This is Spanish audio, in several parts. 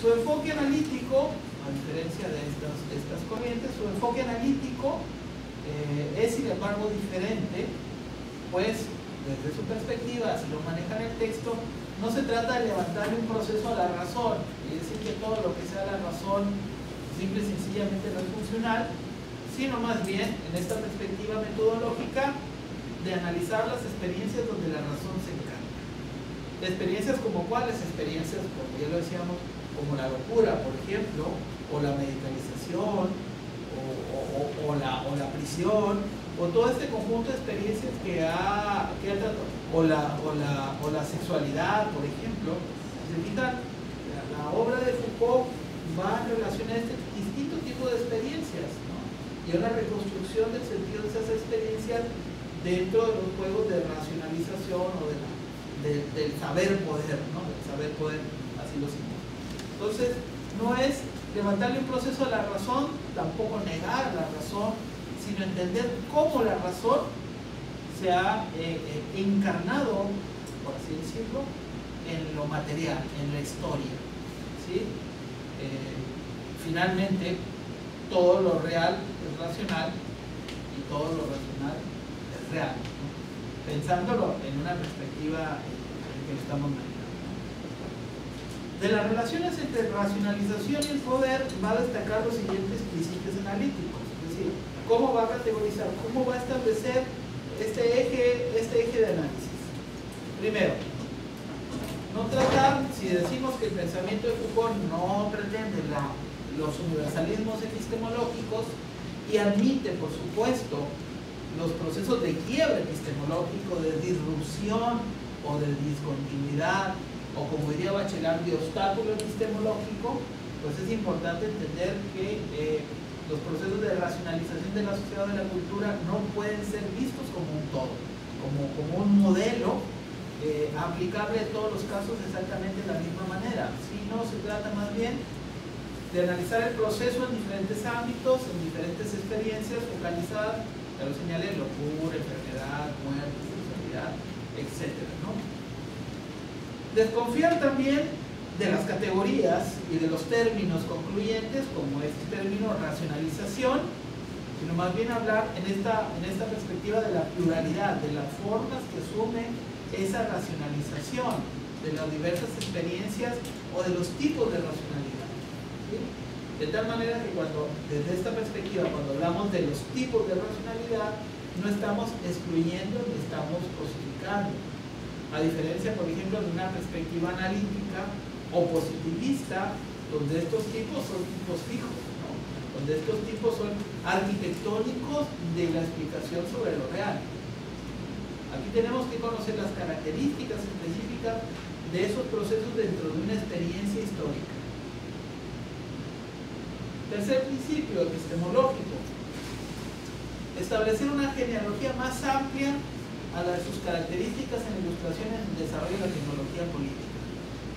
Su enfoque analítico, a diferencia de estas corrientes, su enfoque analítico es sin embargo diferente, pues desde su perspectiva, si lo maneja en el texto, no se trata de levantarle un proceso a la razón y decir que todo lo que sea la razón simple y sencillamente no es funcional, sino más bien, en esta perspectiva metodológica, de analizar las experiencias donde la razón se encarga. Experiencias como cuáles, experiencias, como ya lo decíamos, como la locura, por ejemplo, o la medicalización, o la prisión, o todo este conjunto de experiencias que ha tratado, o la sexualidad, por ejemplo. Si se fijan, la obra de Foucault va en relación a este distinto tipo de experiencias, ¿no? Y a una reconstrucción del sentido de esas experiencias dentro de los juegos de racionalización o del saber poder, ¿no? Del saber poder, así lo siento. Entonces, no es levantarle un proceso a la razón, tampoco negar la razón, sino entender cómo la razón se ha encarnado, por así decirlo, en lo material, en la historia, ¿sí? Finalmente, todo lo real es racional y todo lo racional es real, ¿no? Pensándolo en una perspectiva en que lo estamos manejando. De las relaciones entre racionalización y el poder va a destacar los siguientes principios analíticos, es decir, cómo va a categorizar, cómo va a establecer este eje de análisis. Primero, no tratar, si decimos que el pensamiento de Foucault no pretende los universalismos epistemológicos y admite, por supuesto, los procesos de quiebre epistemológico, de disrupción o de discontinuidad, o como diría Bachelard, de obstáculo epistemológico, pues es importante entender que los procesos de racionalización de la sociedad o de la cultura no pueden ser vistos como un todo, como un modelo aplicable a todos los casos exactamente de la misma manera, sino se trata más bien de analizar el proceso en diferentes ámbitos, en diferentes experiencias focalizadas, ya lo señalé, locura, enfermedad, muerte, sexualidad, etc., ¿no? Desconfiar también de las categorías y de los términos concluyentes, como este término racionalización, sino más bien hablar en esta perspectiva de la pluralidad, de las formas que asume esa racionalización, de las diversas experiencias o de los tipos de racionalidad, ¿sí? De tal manera que desde esta perspectiva, cuando hablamos de los tipos de racionalidad, no estamos excluyendo ni estamos cosificando. A diferencia, por ejemplo, de una perspectiva analítica o positivista, donde estos tipos son tipos fijos, ¿no? Donde estos tipos son arquitectónicos de la explicación sobre lo real. Aquí tenemos que conocer las características específicas de esos procesos dentro de una experiencia histórica. Tercer principio epistemológico: establecer una genealogía más amplia a las de sus características en la ilustración en el desarrollo de la tecnología política.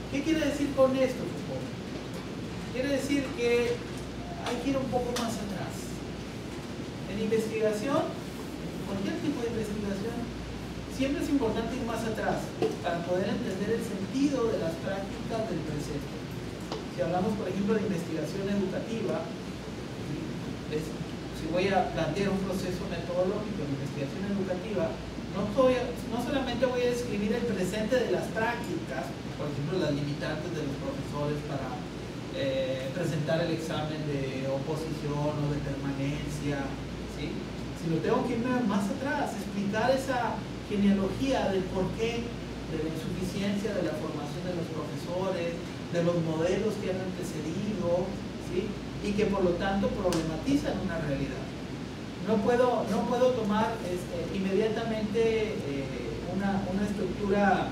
¿Qué quiere decir con esto, Foucault? Quiere decir que hay que ir un poco más atrás. En investigación, en cualquier tipo de investigación, siempre es importante ir más atrás para poder entender el sentido de las prácticas del presente. Si hablamos, por ejemplo, de investigación educativa, si voy a plantear un proceso metodológico de investigación educativa, no solamente voy a describir el presente de las prácticas, por ejemplo, las limitantes de los profesores para presentar el examen de oposición o de permanencia, ¿sí? Sino tengo que irme más atrás, explicar esa genealogía del porqué de la insuficiencia de la formación de los profesores, de los modelos que han antecedido, ¿sí? Y que por lo tanto problematizan una realidad. No puedo tomar inmediatamente una estructura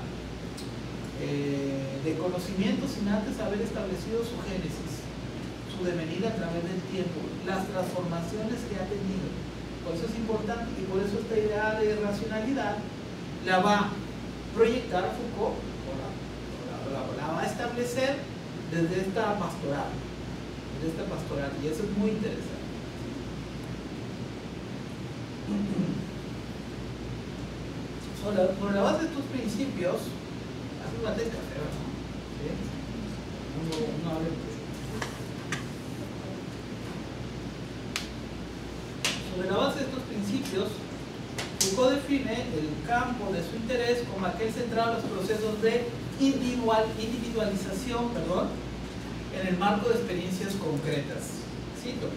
de conocimiento sin antes haber establecido su génesis, su devenir a través del tiempo, las transformaciones que ha tenido. Por eso es importante y por eso esta idea de racionalidad la va a proyectar Foucault, la va a establecer desde esta pastoral, y eso es muy interesante. Sobre la base de estos principios, hace una café, ¿no? ¿Sí? Uno amablemente. Sobre la base de estos principios, Foucault define el campo de su interés como aquel centrado en los procesos de individualización, en el marco de experiencias concretas. Cito: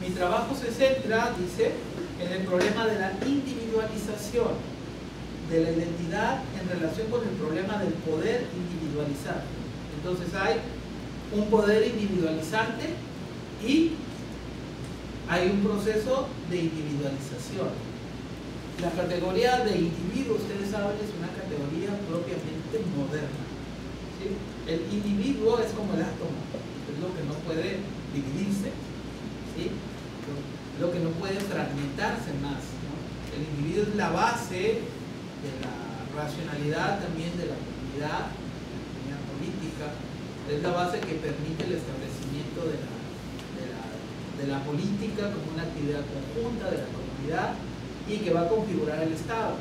mi trabajo se centra, dice, en el problema de la individualización de la identidad en relación con el problema del poder individualizar. Entonces hay un poder individualizante y hay un proceso de individualización. La categoría de individuo, ustedes saben, es una categoría propiamente moderna, ¿sí? El individuo es como el átomo, es lo que no puede dividirse, ¿sí? Lo que no puede fragmentarse más, ¿no? El individuo es la base de la racionalidad también de la comunidad política, es la base que permite el establecimiento de la política como una actividad conjunta de la comunidad y que va a configurar el Estado.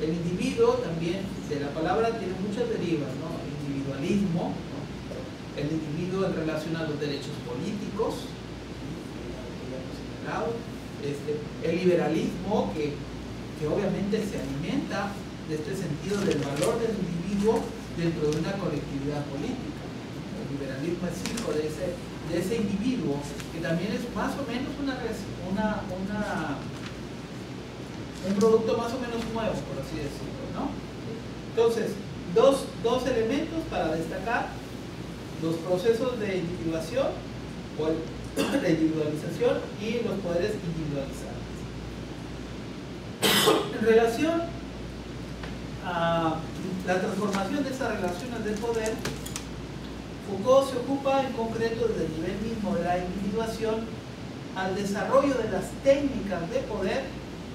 El individuo también, de la palabra, tiene muchas derivas, ¿no? El individualismo, ¿no? El individuo en relación a los derechos políticos, el liberalismo, que obviamente se alimenta de este sentido del valor del individuo dentro de una colectividad política. El liberalismo es hijo de ese individuo, que también es más o menos un producto más o menos nuevo, por así decirlo, ¿no? Entonces, dos elementos para destacar: los procesos de individuación o de individualización y los poderes individualizados. En relación a la transformación de esas relaciones de poder, Foucault se ocupa en concreto desde el nivel mismo de la individuación al desarrollo de las técnicas de poder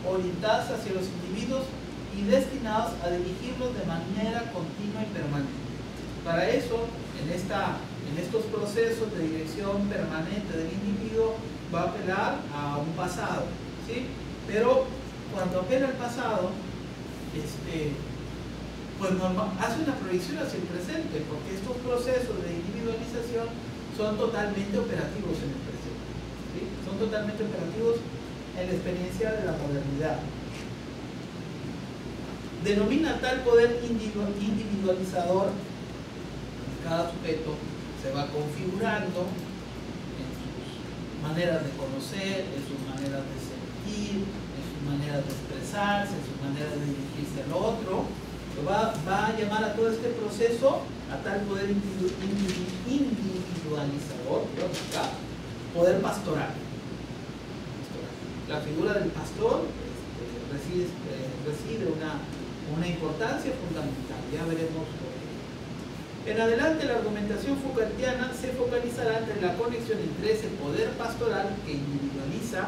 orientadas hacia los individuos y destinados a dirigirlos de manera continua y permanente. Para eso, en estos procesos de dirección permanente del individuo, va a apelar a un pasado, ¿sí? Pero cuando apela al pasado, pues hace una proyección hacia el presente, porque estos procesos de individualización son totalmente operativos en el presente, ¿sí? Son totalmente operativos en la experiencia de la modernidad. Denomina tal poder individualizador que cada sujeto se va configurando en sus maneras de conocer, en sus maneras de sentir, en sus maneras de expresarse, en sus maneras de dirigirse al otro. Va a llamar a todo este proceso a tal poder individualizador, poder pastoral. La figura del pastor reside una importancia fundamental. Ya veremos por qué. En adelante, la argumentación Foucaultiana se focalizará entre la conexión entre ese poder pastoral que individualiza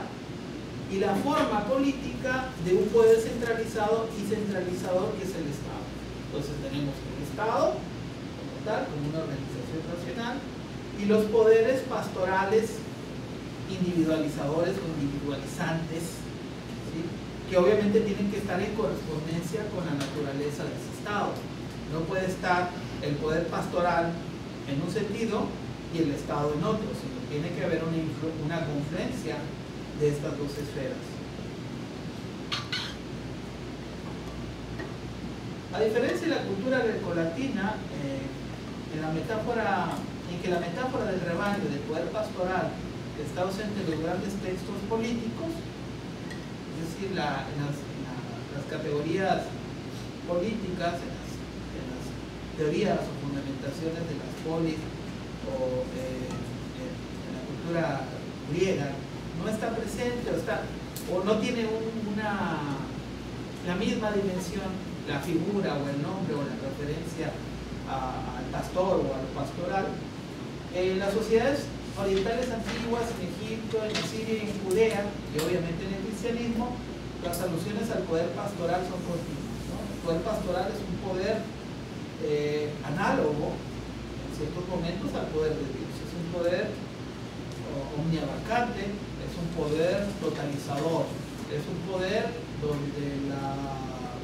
y la forma política de un poder centralizado y centralizador que es el Estado. Entonces tenemos el Estado como tal, como una organización racional, y los poderes pastorales individualizadores o individualizantes, ¿sí? Que obviamente tienen que estar en correspondencia con la naturaleza de ese Estado. No puede estar el poder pastoral en un sentido y el Estado en otro, sino tiene que haber una confluencia de estas dos esferas. A diferencia de la cultura grecolatina, en que la metáfora del rebaño, del poder pastoral, está ausente en los grandes textos políticos, es decir, en las categorías políticas, en las teorías o fundamentaciones de las polis o en la cultura griega, no está presente o no tiene la misma dimensión, la figura o el nombre o la referencia al pastor o a lo pastoral. Las sociedades orientales antiguas, en Egipto, en Siria y en Judea, y obviamente en el cristianismo, las alusiones al poder pastoral son continuas, ¿no? El poder pastoral es un poder análogo en ciertos momentos al poder de Dios. Es un poder omniabarcante, es un poder totalizador, es un poder donde la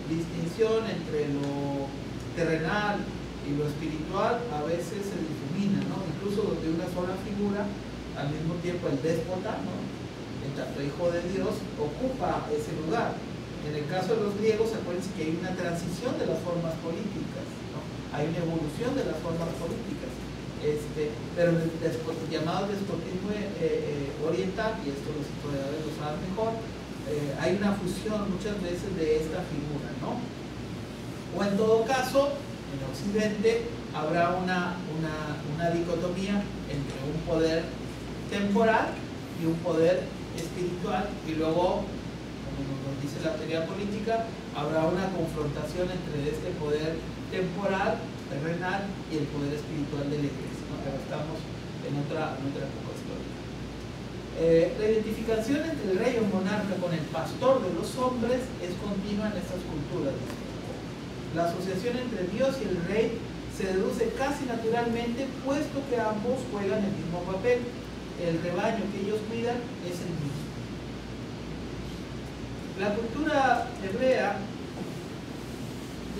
distinción entre lo terrenal y lo espiritual a veces se difumina, ¿no? Incluso incluso donde una sola figura, al mismo tiempo el déspota, ¿no?, en tanto hijo de Dios, ocupa ese lugar. En el caso de los griegos, acuérdense que hay una transición de las formas políticas, ¿no? Hay una evolución de las formas políticas, pero en el llamado despotismo oriental, y esto los historiadores lo saben mejor, hay una fusión muchas veces de esta figura, ¿no? O en todo caso, en Occidente habrá una dicotomía entre un poder temporal y un poder espiritual, y luego, como nos dice la teoría política, habrá una confrontación entre este poder temporal, terrenal, y el poder espiritual de la iglesia, ¿no? Pero estamos en otra época histórica. La identificación entre el rey o monarca con el pastor de los hombres es continua en estas culturas. La asociación entre Dios y el rey se deduce casi naturalmente, puesto que ambos juegan el mismo papel. El rebaño que ellos cuidan es el mismo. La cultura hebrea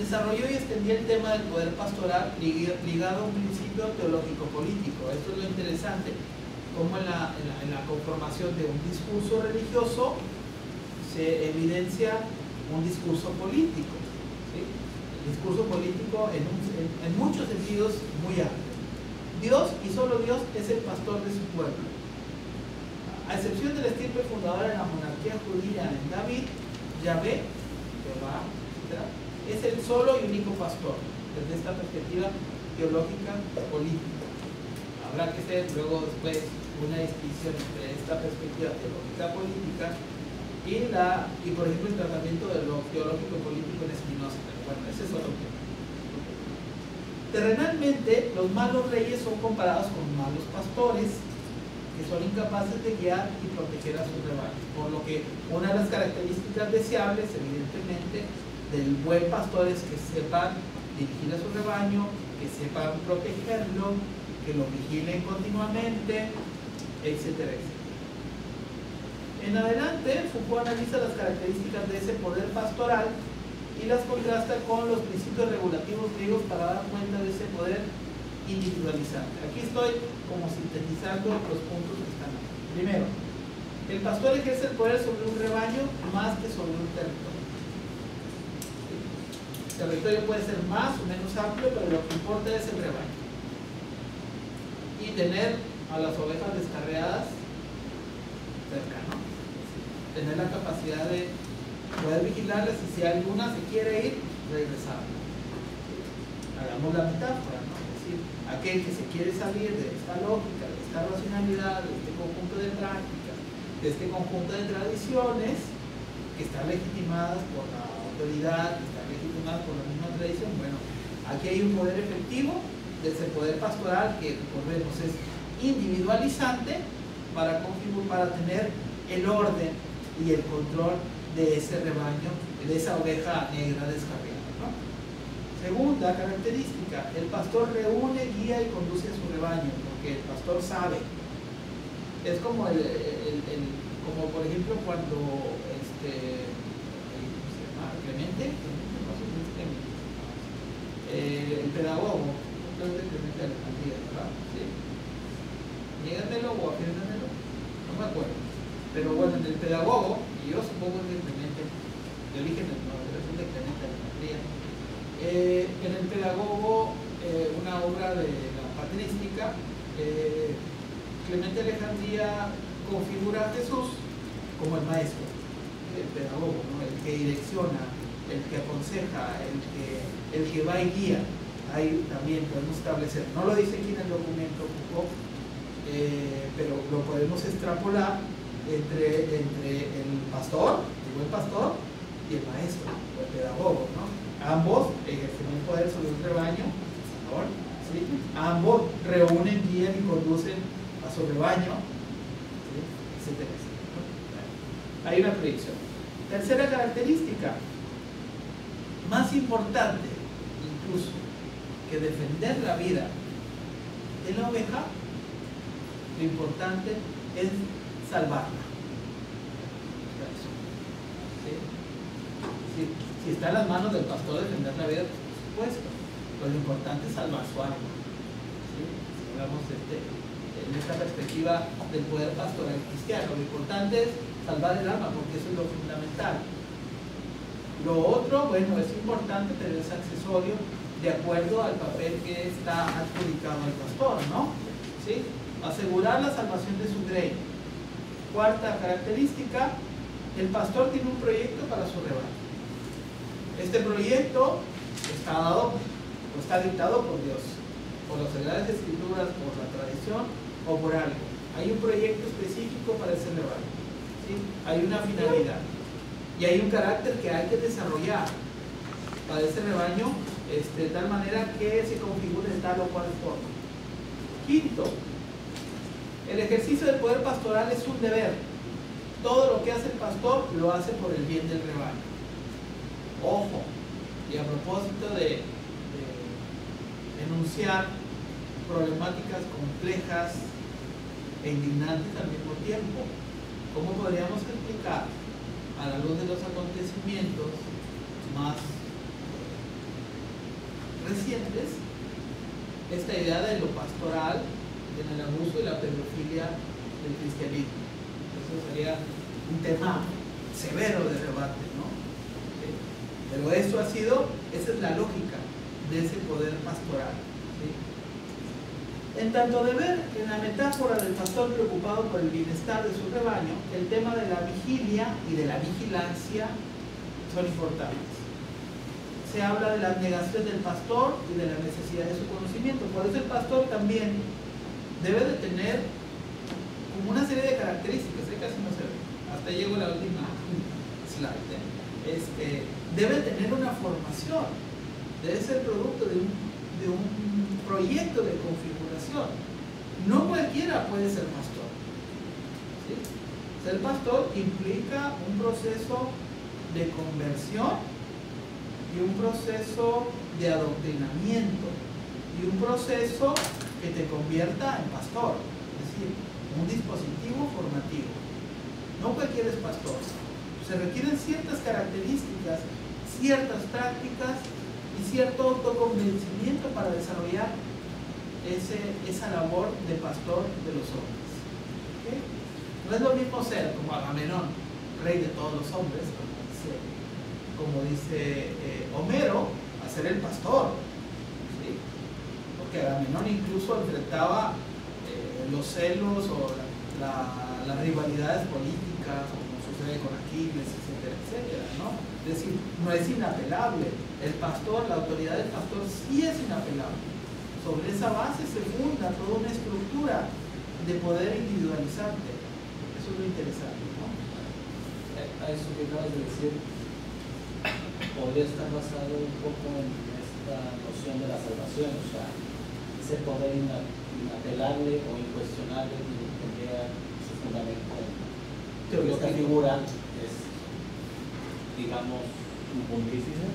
desarrolló y extendió el tema del poder pastoral ligado a un principio teológico-político. Esto es lo interesante, como en la conformación de un discurso religioso se evidencia un discurso político, ¿sí? El discurso político en muchos sentidos muy amplio. Dios, y solo Dios, es el pastor de su pueblo. A excepción de la estirpe fundadora de la monarquía judía en David, Yahvé, Jehová, etc., es el solo y único pastor, desde esta perspectiva teológica política. Habrá que hacer luego después una distinción entre esta perspectiva teológica política y por ejemplo, el tratamiento de lo teológico político en Spinoza. Pero bueno, ese es otro tema. Terrenalmente, los malos reyes son comparados con malos pastores que son incapaces de guiar y proteger a sus rebaños. Por lo que una de las características deseables, evidentemente, del buen pastor es que sepan dirigir a su rebaño, que sepan protegerlo, que lo vigilen continuamente, etcétera, etcétera. En adelante, Foucault analiza las características de ese poder pastoral y las contrasta con los principios regulativos griegos para dar cuenta de ese poder individualizante. Aquí estoy como sintetizando los puntos que están aquí. Primero, el pastor ejerce el poder sobre un rebaño más que sobre un territorio. El territorio puede ser más o menos amplio, pero lo que importa es el rebaño. Y tener a las ovejas descarriadas cerca, ¿no? Tener la capacidad de poder vigilarlas y si alguna se quiere ir, regresar. Hagamos la metáfora, ¿no? Es decir, aquel que se quiere salir de esta lógica, de esta racionalidad, de este conjunto de prácticas, de este conjunto de tradiciones que están legitimadas por la autoridad, que están legitimadas por la misma tradición. Bueno, aquí hay un poder efectivo de ese poder pastoral que, recordemos, es individualizante para tener el orden y el control de ese rebaño, de esa oveja negra descarriada, ¿no? Segunda característica, el pastor reúne, guía y conduce a su rebaño, porque el pastor sabe. Es como como por ejemplo cuando ¿cómo se llama? Clemente, el pedagogo, entonces Clemente Alejandría, ¿verdad? ¿Sí? Niégamelo o afírmamelo, no me acuerdo. Pero bueno, en el pedagogo, y yo supongo que es Clemente, de origen no, pero es de Clemente Alejandría. En el pedagogo, una obra de la patrística, Clemente Alejandría configura a Jesús como el maestro, el pedagogo, ¿no? El que direcciona, el que aconseja, el que va y guía. Ahí también podemos establecer, no lo dice aquí en el documento Foucault, pero lo podemos extrapolar entre el pastor, el buen pastor, y el maestro, o el pedagogo, ¿no? Ambos ejercen un poder sobre un rebaño, ¿sí? Ambos reúnen, guían y conducen a su rebaño, ¿sí? Etcétera, etcétera, ¿no? Hay una proyección. Tercera característica, más importante incluso que defender la vida de la oveja, lo importante es salvarla. ¿Sí? Si está en las manos del pastor defender la vida, por supuesto, pero lo importante es salvar su alma. ¿Sí? Si hablamos en esta perspectiva del poder pastoral cristiano. Lo importante es salvar el alma, porque eso es lo fundamental. Lo otro, bueno, es importante, pero es accesorio de acuerdo al papel que está adjudicado al pastor, ¿no? ¿Sí? Asegurar la salvación de su grey. Cuarta característica, el pastor tiene un proyecto para su rebaño. Este proyecto está dado o está dictado por Dios, por las Sagradas Escrituras, por la tradición o por algo. Hay un proyecto específico para ese rebaño, ¿sí? Hay una finalidad y hay un carácter que hay que desarrollar para ese rebaño, de tal manera que se configure de tal o cual forma. Quinto, el ejercicio del poder pastoral es un deber. Todo lo que hace el pastor lo hace por el bien del rebaño. Ojo, y a propósito de enunciar problemáticas complejas e indignantes al mismo tiempo, ¿cómo podríamos explicar a la luz de los acontecimientos más recientes esta idea de lo pastoral en el abuso y la pedofilia del cristianismo? Eso sería un tema severo de debate, ¿no? ¿Sí? Pero eso ha sido, esa es la lógica de ese poder pastoral, ¿sí? En tanto de ver en la metáfora del pastor preocupado por el bienestar de su rebaño, el tema de la vigilia y de la vigilancia son importantes. Se habla de la abnegación del pastor y de la necesidad de su conocimiento. Por eso el pastor también debe de tener como una serie de características, casi no se ve, hasta llego a la última slide, debe tener una formación, debe ser producto de un proyecto de configuración. No cualquiera puede ser pastor, ¿sí? Ser pastor implica un proceso de conversión y un proceso de adoctrinamiento y un proceso que te convierta en pastor, es decir, un dispositivo formativo. No cualquiera es pastor. Se requieren ciertas características, ciertas prácticas y cierto autoconvencimiento para desarrollar esa labor de pastor de los hombres. ¿Okay? No es lo mismo ser como Agamenón, rey de todos los hombres, como dice Homero, a ser el pastor, ¿sí? Porque Agamenón incluso enfrentaba los celos o las rivalidades políticas, como sucede con Aquiles, etcétera, etcétera, ¿no? Es decir, no es inapelable. El pastor, la autoridad del pastor sí es inapelable. Sobre esa base se funda toda una estructura de poder individualizante. Eso es lo interesante, ¿no? A eso que acabas de decir, podría estar basado un poco en esta noción de la salvación, o sea, ese poder inapelable o incuestionable que tendría su fundamento en esta figura es, digamos, un pontífice,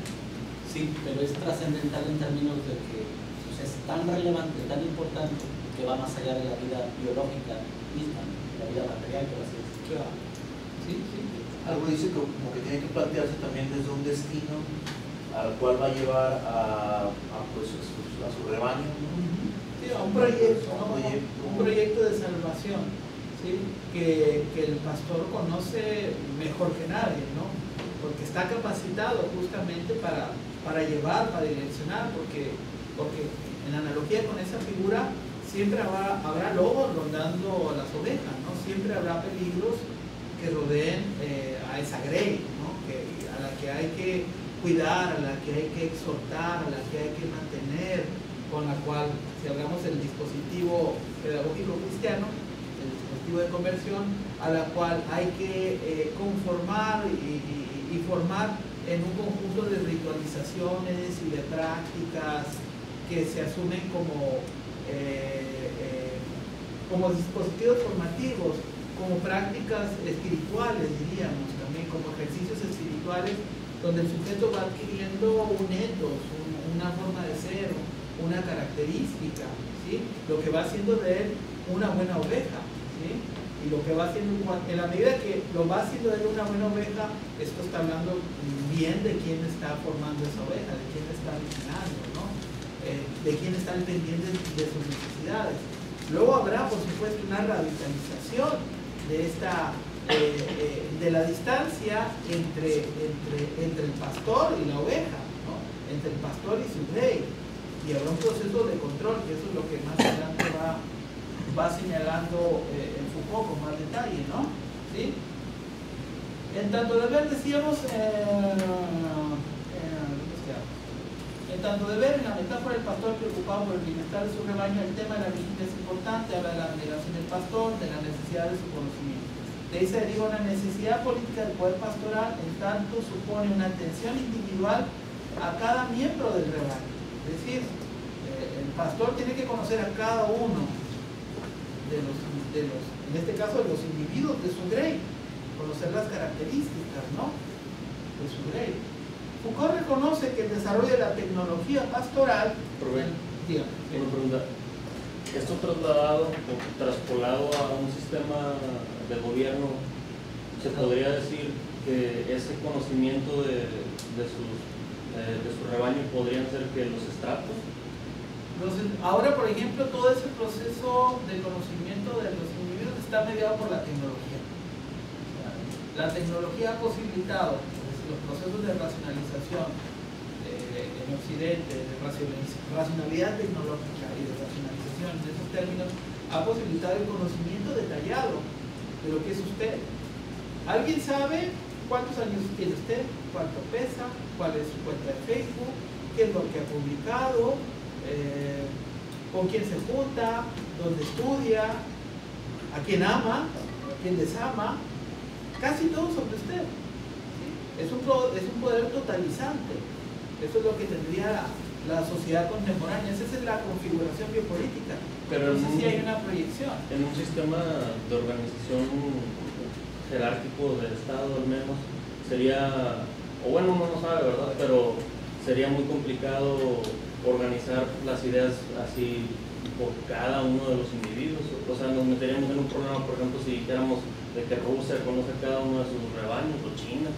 sí, pero es trascendental en términos de que, o sea, es tan relevante, tan importante, que va más allá de la vida biológica misma, la vida material, por así decirlo. Claro. Sí, sí. Algo dice como que tiene que plantearse también desde un destino al cual va a llevar a su rebaño, ¿no? Sí, a un proyecto, ¿no? Un proyecto de salvación, ¿sí? Que el pastor conoce mejor que nadie, ¿no? Porque está capacitado justamente para llevar, para direccionar, porque en analogía con esa figura siempre habrá lobos rondando las ovejas, ¿no? Siempre habrá peligros que rodeen a esa grey, ¿no? A la que hay que cuidar, a la que hay que exhortar, a la que hay que mantener, con la cual, si hablamos del dispositivo pedagógico cristiano, el dispositivo de conversión, a la cual hay que conformar y formar en un conjunto de ritualizaciones y de prácticas que se asumen como dispositivos formativos, como prácticas espirituales, diríamos, también como ejercicios espirituales, donde el sujeto va adquiriendo un ethos, una forma de ser, una característica, ¿sí? Lo que va haciendo de él una buena oveja, ¿sí? Y lo que va haciendo, en la medida que lo va haciendo de él una buena oveja, esto está hablando bien de quién está formando esa oveja, de quién está vigilando, ¿no? De quién está al pendiente de sus necesidades. Luego habrá, por supuesto, una radicalización de esta de la distancia entre el pastor y la oveja, ¿no? Entre el pastor y su grey, y habrá un proceso de control, que eso es lo que más adelante va señalando en Foucault con más detalle, ¿no? ¿Sí? En tanto deber, decíamos, en tanto deber, en la metáfora del pastor preocupado por el bienestar de su rebaño, el tema de la vigilia es importante, habla de la abnegación del pastor, de la necesidad de su conocimiento. De ahí se deriva una necesidad política del poder pastoral, en tanto supone una atención individual a cada miembro del rebaño. Es decir, el pastor tiene que conocer a cada uno de los, en este caso, de los individuos de su grey, conocer las características, ¿no?, de su grey. Foucault reconoce que el desarrollo de la tecnología pastoral... Dígame. Una pregunta. ¿Esto trasladado o traspolado a un sistema de gobierno, se podría decir que ese conocimiento de su rebaño podrían ser que los estratos? Ahora, por ejemplo, todo ese proceso de conocimiento de los individuos está mediado por la tecnología. La tecnología ha posibilitado los procesos de racionalización en Occidente, de racionalidad tecnológica y de racionalización de esos términos, ha posibilitado el conocimiento detallado de lo que es usted. ¿Alguien sabe cuántos años tiene usted? ¿Cuánto pesa? ¿Cuál es su cuenta de Facebook? ¿Qué es lo que ha publicado? ¿Con quién se junta? ¿Dónde estudia? ¿A quién ama? ¿A quién desama? Casi todo sobre usted. ¿Sí? Es un poder totalizante. Eso es lo que tendría la sociedad contemporánea. Esa es la configuración biopolítica. Pero no sé si hay una proyección. En un sistema de organización jerárquico del Estado, al menos, sería, o bueno, uno no sabe, ¿verdad? Pero sería muy complicado organizar las ideas así por cada uno de los individuos. O sea, nos meteríamos en un problema, por ejemplo, si dijéramos de que Rusia conoce cada uno de sus rebaños, o China.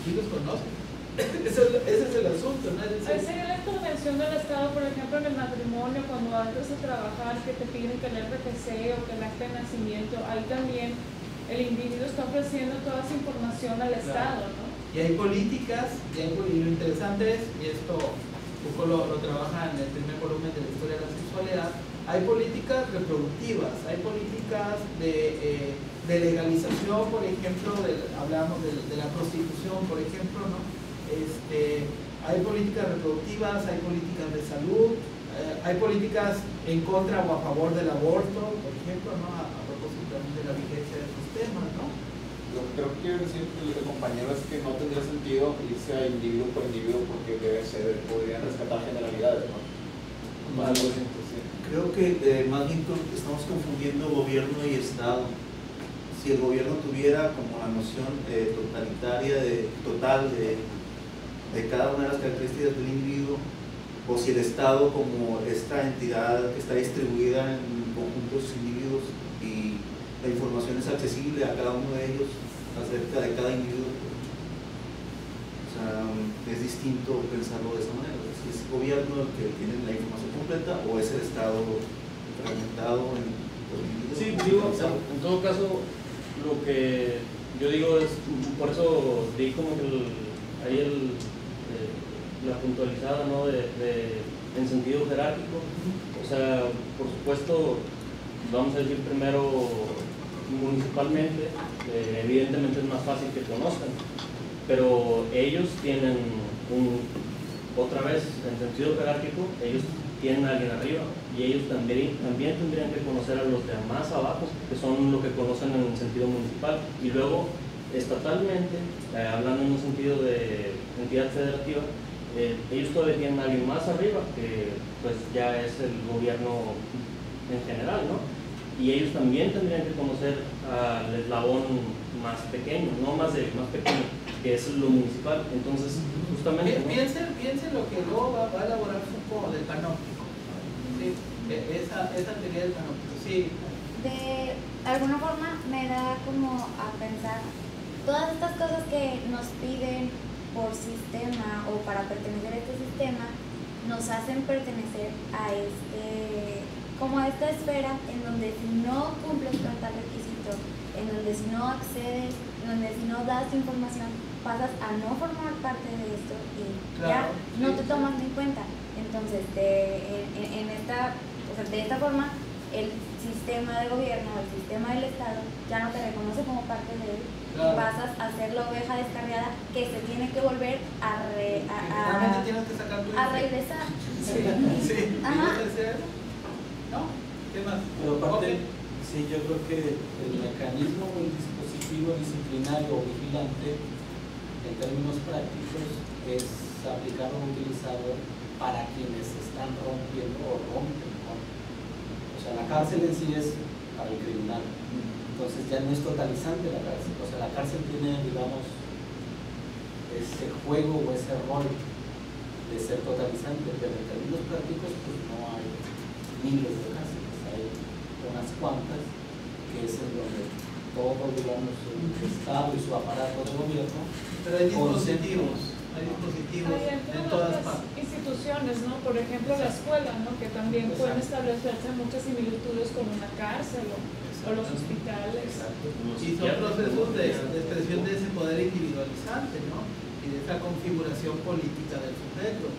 Sí los conocen. Ese es el asunto, ¿no? Sería la intervención del Estado, por ejemplo, en el matrimonio, cuando antes de trabajar, que te piden que el RFC o que el acta de nacimiento, ahí también el individuo está ofreciendo toda esa información al Estado, ¿no? Y hay políticas, y lo interesante es, y esto Foucault lo trabaja en el primer volumen de la historia de la sexualidad, hay políticas reproductivas, hay políticas de legalización, por ejemplo, hablamos de la prostitución, por ejemplo, ¿no? Hay políticas reproductivas, hay políticas de salud, hay políticas en contra o a favor del aborto, por ejemplo, ¿no? A propósito también de la vigencia de estos temas, ¿no? Lo que creo que quiero decir el compañero es que no tendría sentido irse a individuo por individuo porque podrían rescatar generalidades, ¿no? Creo que más bien estamos confundiendo gobierno y Estado. Si el gobierno tuviera como la noción totalitaria, total de cada una de las características del individuo, o si el Estado como esta entidad que está distribuida en conjuntos individuos y la información es accesible a cada uno de ellos acerca de cada individuo. O sea, es distinto pensarlo de esa manera. Si es el gobierno el que tiene la información completa o es el Estado fragmentado en los individuos. Sí, digo, en todo caso, lo que yo digo es, por eso di como que la puntualizada, ¿no? En sentido jerárquico. O sea, por supuesto, vamos a decir primero municipalmente, evidentemente es más fácil que conozcan, pero ellos tienen otra vez, en sentido jerárquico, ellos tienen a alguien arriba y ellos también tendrían que conocer a los de más abajo, que son lo que conocen en el sentido municipal, y luego estatalmente, hablando en un sentido de entidad federativa, ellos todavía tienen a alguien más arriba, que pues ya es el gobierno en general, ¿no? Y ellos también tendrían que conocer al eslabón más pequeño, no más pequeño, que es lo municipal. Entonces, justamente, ¿no? Piensen lo que luego va a elaborar Foucault del panóptico, ¿sí? Esa teoría del panóptico, sí. De alguna forma me da como a pensar todas estas cosas que nos piden por sistema o para pertenecer a este sistema nos hacen pertenecer a este como a esta esfera en donde si no cumples con tal requisito, en donde si no accedes, en donde si no das tu información, pasas a no formar parte de esto y Claro, ya no te toman en cuenta. Entonces, de esta forma, el sistema de gobierno, el sistema del Estado, ya no te reconoce como parte de él. Claro. Y pasas a ser la oveja descarriada que se tiene que volver Realmente tienes que sacar tu a regresar. Sí, sí. Ajá. ¿Quieres decir eso? ¿No? ¿Qué más? Pero aparte, Ok. sí, yo creo que el mecanismo o el dispositivo disciplinario o vigilante, en términos prácticos, es aplicado o utilizado para quienes están rompiendo o rompen, ¿no? O sea, la cárcel en sí es para el criminal. Entonces ya no es totalizante la cárcel. O sea, la cárcel tiene, digamos, ese juego o ese rol de ser totalizante, pero en términos prácticos pues no hay miles de cárceles, hay unas cuantas, que es en donde todo, digamos, el Estado y su aparato de gobierno. Pero hay dispositivos Hay en todas las partes. instituciones, ¿no? Por ejemplo, la escuela, ¿no? Que también pueden establecerse muchas similitudes con una cárcel o los hospitales. Y son procesos de expresión de ese poder individualizante, ¿no? Y de esa configuración política del sujeto,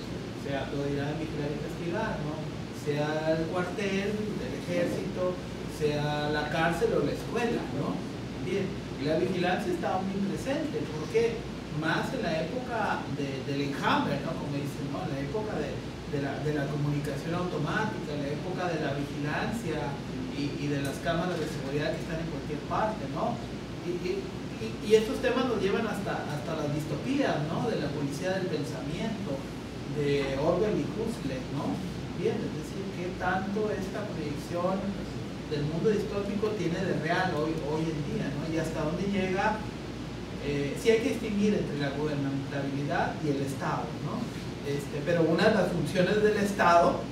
sea lo dirá vigilar y castigar, ¿no? Sea el cuartel del ejército, sea la cárcel o la escuela, ¿no? Bien, y la vigilancia está muy presente, ¿por qué? Más en la época del enjambre, ¿no? Como dicen, ¿no? En la época de la comunicación automática, en la época de la vigilancia y de las cámaras de seguridad que están en cualquier parte, ¿no? Y estos temas nos llevan hasta las distopías, ¿no? De la policía del pensamiento, de Orwell y Huxley, ¿no? Bien, es decir, ¿qué tanto esta proyección del mundo distópico tiene de real hoy en día, ¿no? Y hasta dónde llega. Sí hay que distinguir entre la gubernamentalidad y el Estado, ¿no? Pero una de las funciones del Estado,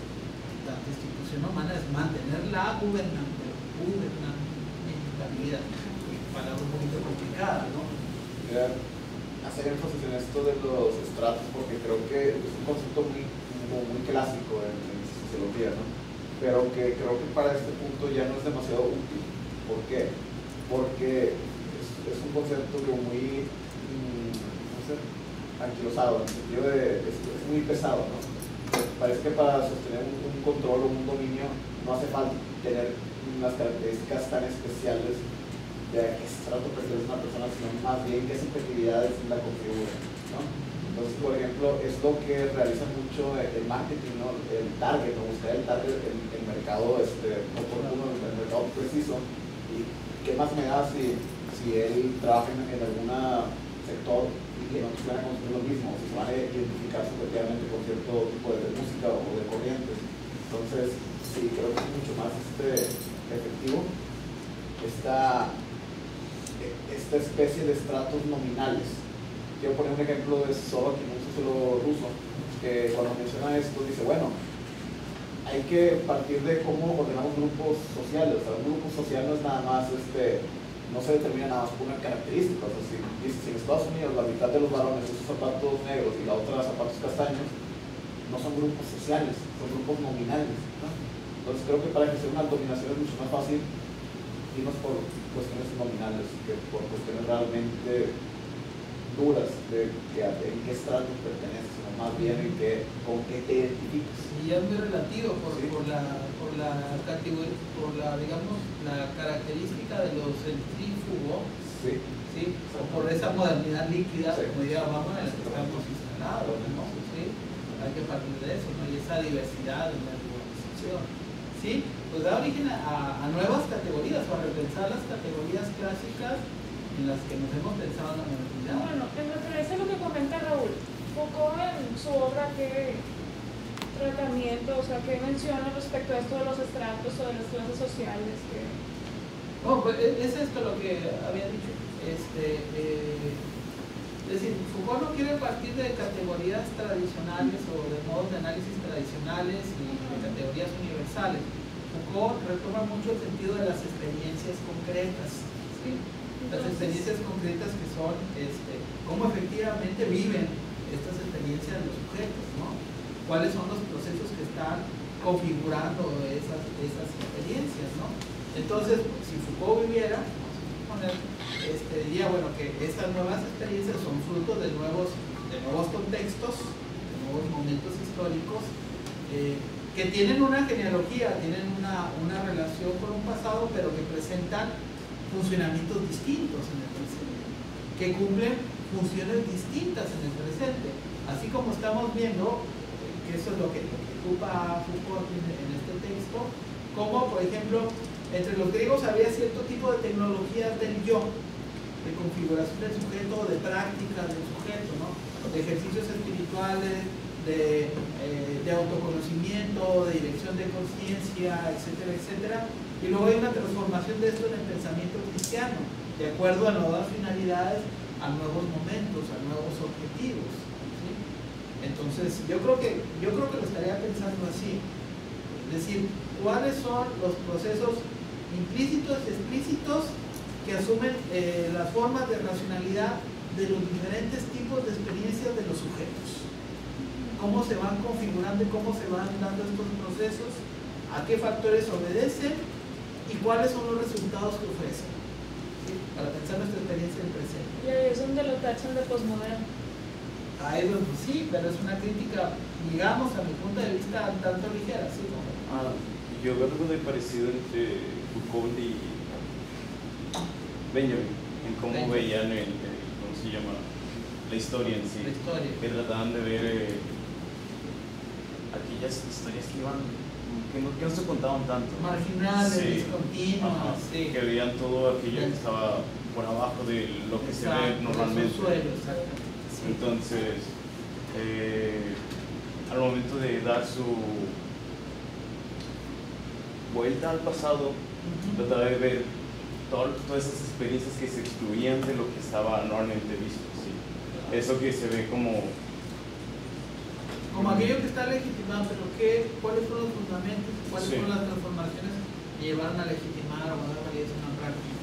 la institución humana, es mantener la gubernamentalidad, palabra un poquito complicada, ¿no? Hacer énfasis en esto de los estratos, porque creo que es un concepto muy clásico en sociología, ¿no? Pero que creo que para este punto ya no es demasiado útil. ¿Por qué? Porque es un concepto como muy anquilosado, en el sentido de es muy pesado, ¿no? Parece que para sostener un control o un dominio no hace falta tener unas características tan especiales de qué estrato pertenece una persona, sino más bien qué subjetividades la configuran, ¿no? Entonces, por ejemplo, es lo que realiza mucho el marketing, ¿no? El target, ¿no? Buscar el target, el mercado oportuno, el mercado preciso. ¿Y qué más me da si él trabaja en algún sector y que no van a consumir lo mismo, si se van a identificar subjetivamente con cierto tipo de música o de corrientes? Entonces, sí, creo que es mucho más efectivo esta especie de estratos nominales. Quiero poner un ejemplo de Sorokin, un sociólogo ruso, que cuando menciona esto dice, bueno, hay que partir de cómo ordenamos grupos sociales. O sea, un grupo social no es nada más, no se determina nada más por una característica. O sea, si en Estados Unidos la mitad de los varones usan zapatos negros y la otra zapatos castaños, no son grupos sociales, son grupos nominales, ¿no? Entonces creo que para ejercer una dominación es mucho más fácil irnos por cuestiones nominales que por cuestiones realmente duras de en qué estrato perteneces, sino más bien con qué te identificas. Y ya es muy relativo por la digamos, la característica de los centrífugos, ¿sí? O por esa modernidad líquida, como diría Obama, en la que estamos instalados, ¿no? ¿Sí? Hay que partir de eso, ¿no? Y esa diversidad en la globalización, ¿sí? Pues da origen a nuevas categorías, o a repensar las categorías clásicas en las que nos hemos pensado en la modernidad. Bueno, en referencia a lo que comenta Raúl, Foucault en su obra, ¿qué tratamiento, o sea, qué menciona respecto a esto de los estratos o de las clases sociales? Bueno, pues es esto lo que había dicho. Es decir, Foucault no quiere partir de categorías tradicionales o de modos de análisis tradicionales y de categorías universales. Foucault retoma mucho el sentido de las experiencias concretas, ¿sí? Las experiencias concretas que son cómo efectivamente viven estas experiencias los sujetos, ¿no? Cuáles son los procesos que están configurando esas experiencias, ¿no? Entonces, si Foucault viviera, vamos a suponer, diría, bueno, que estas nuevas experiencias son fruto de nuevos contextos, de nuevos momentos históricos, que tienen una genealogía, tienen una relación con un pasado, pero que presentan funcionamientos distintos en el presente, que cumplen funciones distintas en el presente, así como estamos viendo, que eso es lo que ocupa Foucault en este texto, como por ejemplo, entre los griegos había cierto tipo de tecnologías del yo, de configuración del sujeto, de práctica del sujeto, ¿no? De ejercicios espirituales, de autoconocimiento, de dirección de conciencia, etcétera, etcétera. Y luego hay una transformación de esto en el pensamiento cristiano, de acuerdo a nuevas finalidades, a nuevos momentos, a nuevos objetivos, ¿sí? Entonces, yo creo que lo estaría pensando así, es decir, cuáles son los procesos implícitos y explícitos que asumen las formas de racionalidad de los diferentes tipos de experiencias de los sujetos. Cómo se van configurando y cómo se van dando estos procesos, a qué factores obedecen y cuáles son los resultados que ofrecen, ¿sí? Para pensar nuestra experiencia del presente. Y ahí es donde lo tachan de posmoderno. Ahí es donde sí, pero es una crítica, digamos, a mi punto de vista, tanto ligera, ¿sí? Yo veo algo de parecido entre Foucault y Benjamin, en cómo veían ¿cómo se llama? La historia en sí. La historia. Que trataban de ver aquellas historias que no se contaban tanto. Marginales, Sí. discontinuas, sí. Que veían todo aquello que estaba por abajo de lo que se ve normalmente. Exactamente. Sí. Entonces, al momento de dar su vuelta al pasado, trataba de ver todas esas experiencias que se excluían de lo que estaba normalmente visto. ¿Sí? Eso que se ve como aquello que está legitimado, pero ¿cuáles son los fundamentos? ¿Cuáles Sí. son las transformaciones que llevaron a legitimar o a dar validez a una práctica?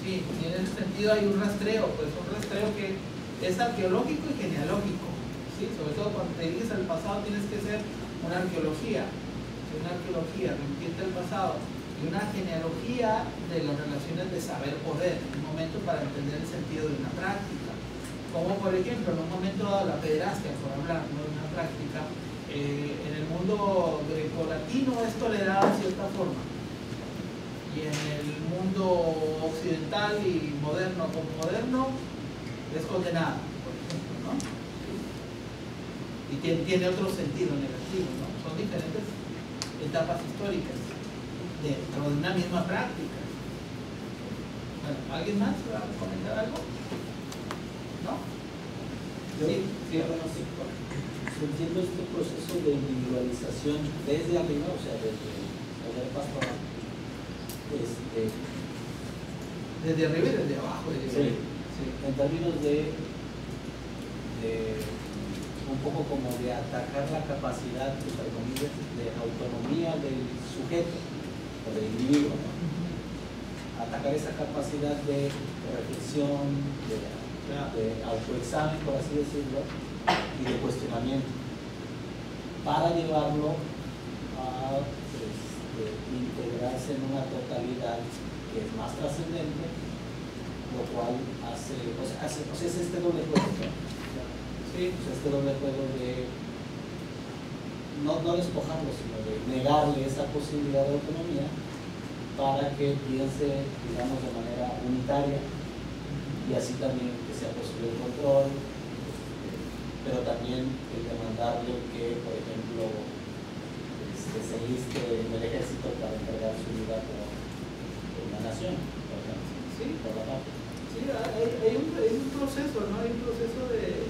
Sí, y en ese sentido hay un rastreo, pues un rastreo que es arqueológico y genealógico, ¿sí? Sobre todo cuando te diriges al pasado tienes que hacer una arqueología, remitirte al pasado, y una genealogía de las relaciones de saber-poder, un momento para entender el sentido de una práctica. Como por ejemplo, en un momento dado la pederastia, por hablar, ¿no?, de una práctica, en el mundo grecolatino es tolerada de cierta forma, y en el mundo occidental y moderno es condenada, por ejemplo, ¿no? Y tiene otro sentido negativo, ¿no? Son diferentes etapas históricas dentro de una misma práctica. Bueno, ¿alguien más va a comentar algo? ¿No? Sí. Yo entiendo este proceso de individualización desde arriba, o sea, desde el pastoral. Desde arriba y desde abajo. Sí. En términos de un poco como de atacar la capacidad, entre comillas, de autonomía del sujeto o del individuo, ¿no? Atacar esa capacidad de reflexión, de autoexamen, por así decirlo, y de cuestionamiento, para llevarlo a integrarse en una totalidad que es más trascendente, lo cual hace es este doble juego, ¿no? Sí, pues este doble juego de no despojarlo, sino de negarle esa posibilidad de autonomía para que piense, digamos, de manera unitaria, y así también que sea posible el control, pero también el demandarle que, por ejemplo, se enliste en el ejército para entregar su vida por una nación, por ejemplo, Sí. por la parte. Sí, hay un proceso, ¿no? Hay un proceso de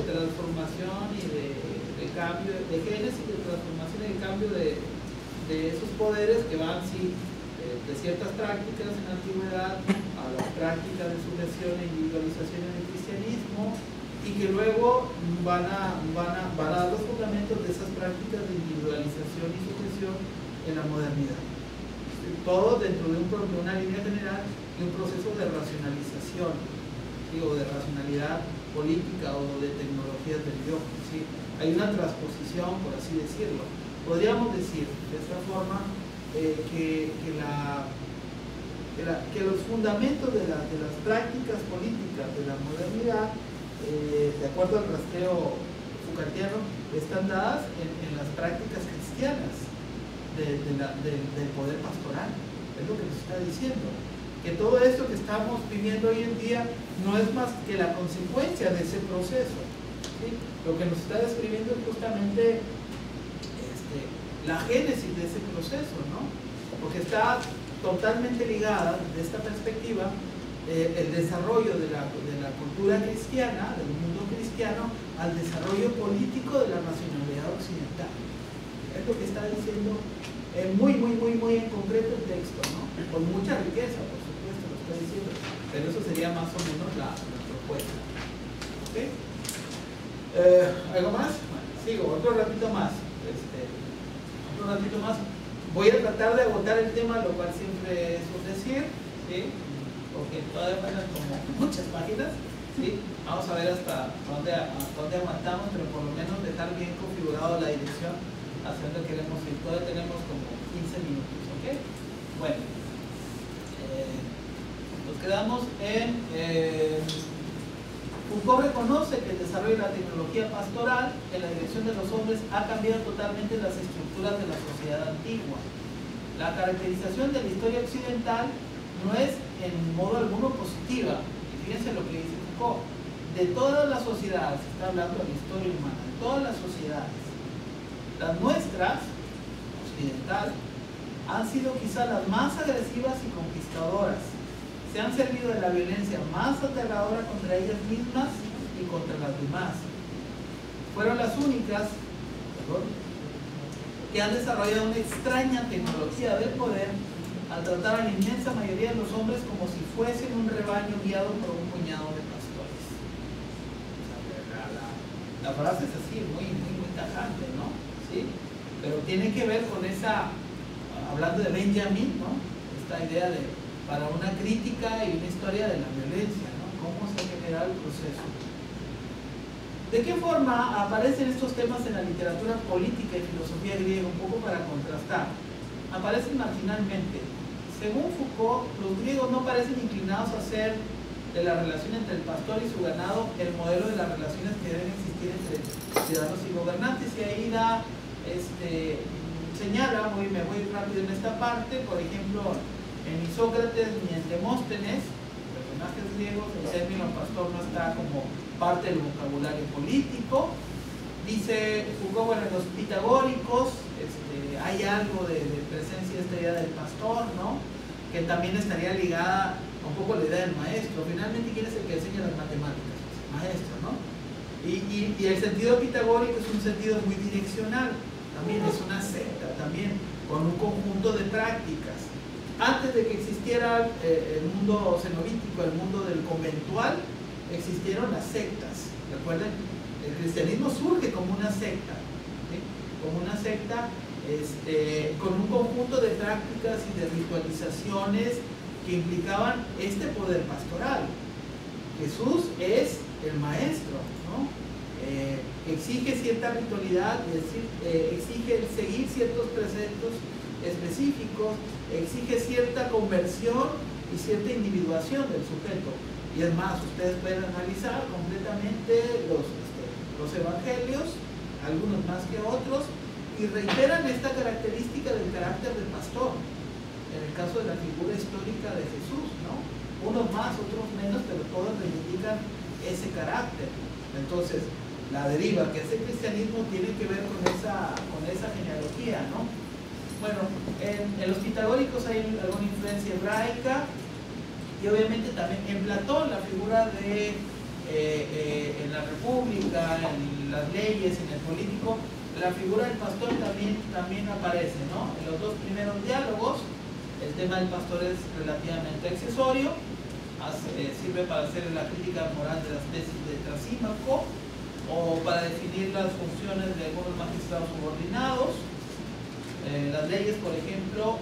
transformación y de cambio, de génesis, de transformación y de cambio de esos poderes que van, sí, de ciertas prácticas en la antigüedad a las prácticas de sujeción e individualización en el cristianismo, y que luego van a dar los fundamentos de esas prácticas de individualización y sujeción en la modernidad. Todo dentro de una línea general y un proceso de racionalización, digo, de racionalidad política o de tecnologías del idioma, ¿sí? Hay una transposición, por así decirlo. Podríamos decir de esta forma que los fundamentos de las prácticas políticas de la modernidad, de acuerdo al rastreo Foucaultiano, están dadas en las prácticas cristianas del poder pastoral. Es lo que nos está diciendo. Que todo esto que estamos viviendo hoy en día no es más que la consecuencia de ese proceso, ¿sí? Lo que nos está describiendo es justamente la génesis de ese proceso, ¿no? Porque está totalmente ligada, desde esta perspectiva, el desarrollo de la cultura cristiana, del mundo cristiano, al desarrollo político de la nacionalidad occidental. Es lo que está diciendo muy en concreto el texto, ¿no? Con mucha riqueza, por supuesto, lo está diciendo, pero eso sería más o menos la propuesta. ¿Ok? ¿Algo más? Bueno, sigo, otro ratito más. Voy a tratar de agotar el tema, lo cual siempre es un decir, ¿sí? Porque todavía faltan como muchas páginas, ¿sí? Vamos a ver hasta dónde aguantamos, pero por lo menos dejar bien configurado la dirección hacia donde queremos ir. Todavía tenemos como 15 minutos, ¿ok? Bueno, nos quedamos en... Foucault reconoce que el desarrollo de la tecnología pastoral en la dirección de los hombres ha cambiado totalmente las estructuras de la sociedad antigua. La caracterización de la historia occidental no es en modo alguno positiva. Y fíjense lo que dice Foucault. De todas las sociedades, está hablando de la historia humana, de todas las sociedades, las nuestras, occidental, han sido quizá las más agresivas y conquistadoras. Se han servido de la violencia más aterradora contra ellas mismas y contra las demás. Fueron las únicas que han desarrollado una extraña tecnología del poder al tratar a la inmensa mayoría de los hombres como si fuesen un rebaño guiado por un puñado de pastores. La frase es así, muy tajante, ¿no? ¿Sí? Pero tiene que ver con esa, hablando de Benjamin, ¿no? Esta idea de para una crítica y una historia de la violencia, ¿no? Cómo se genera el proceso. ¿De qué forma aparecen estos temas en la literatura política y filosofía griega? Un poco para contrastar. Aparecen marginalmente. Según Foucault, los griegos no parecen inclinados a hacer de la relación entre el pastor y su ganado el modelo de las relaciones que deben existir entre ciudadanos y gobernantes. Y ahí señala, me voy rápido en esta parte, por ejemplo, en ni Sócrates ni en Demóstenes, personajes griegos, el término pastor no está como parte del vocabulario político. Dice Foucault, bueno, en los pitagóricos hay algo de presencia de esta idea del pastor, ¿no? Que también estaría ligada un poco a la idea del maestro. Finalmente, ¿quién es el que enseña las matemáticas? Pues el maestro, ¿no? Y el sentido pitagórico es un sentido muy direccional, también es una secta, también con un conjunto de prácticas. Antes de que existiera el mundo cenobítico, el mundo del conventual, existieron las sectas. ¿Recuerden? El cristianismo surge como una secta, ¿sí? Como una secta con un conjunto de prácticas y de ritualizaciones que implicaban este poder pastoral. Jesús es el maestro, ¿no? Exige cierta ritualidad, exige seguir ciertos preceptos específicos, exige cierta conversión y cierta individuación del sujeto. Y es más, ustedes pueden analizar completamente los evangelios, algunos más que otros, y reiteran esta característica del carácter del pastor, en el caso de la figura histórica de Jesús, ¿no? Unos más, otros menos, pero todos reivindican ese carácter. Entonces, la deriva que hace el cristianismo tiene que ver con esa genealogía, ¿no? Bueno, en los pitagóricos hay alguna influencia hebraica y obviamente también en Platón la figura de en la república, en las leyes, en el político, la figura del pastor también aparece, ¿no? En los dos primeros diálogos el tema del pastor es relativamente accesorio, sirve para hacer la crítica moral de las tesis de Trasímaco o para definir las funciones de algunos magistrados subordinados. Las leyes, por ejemplo,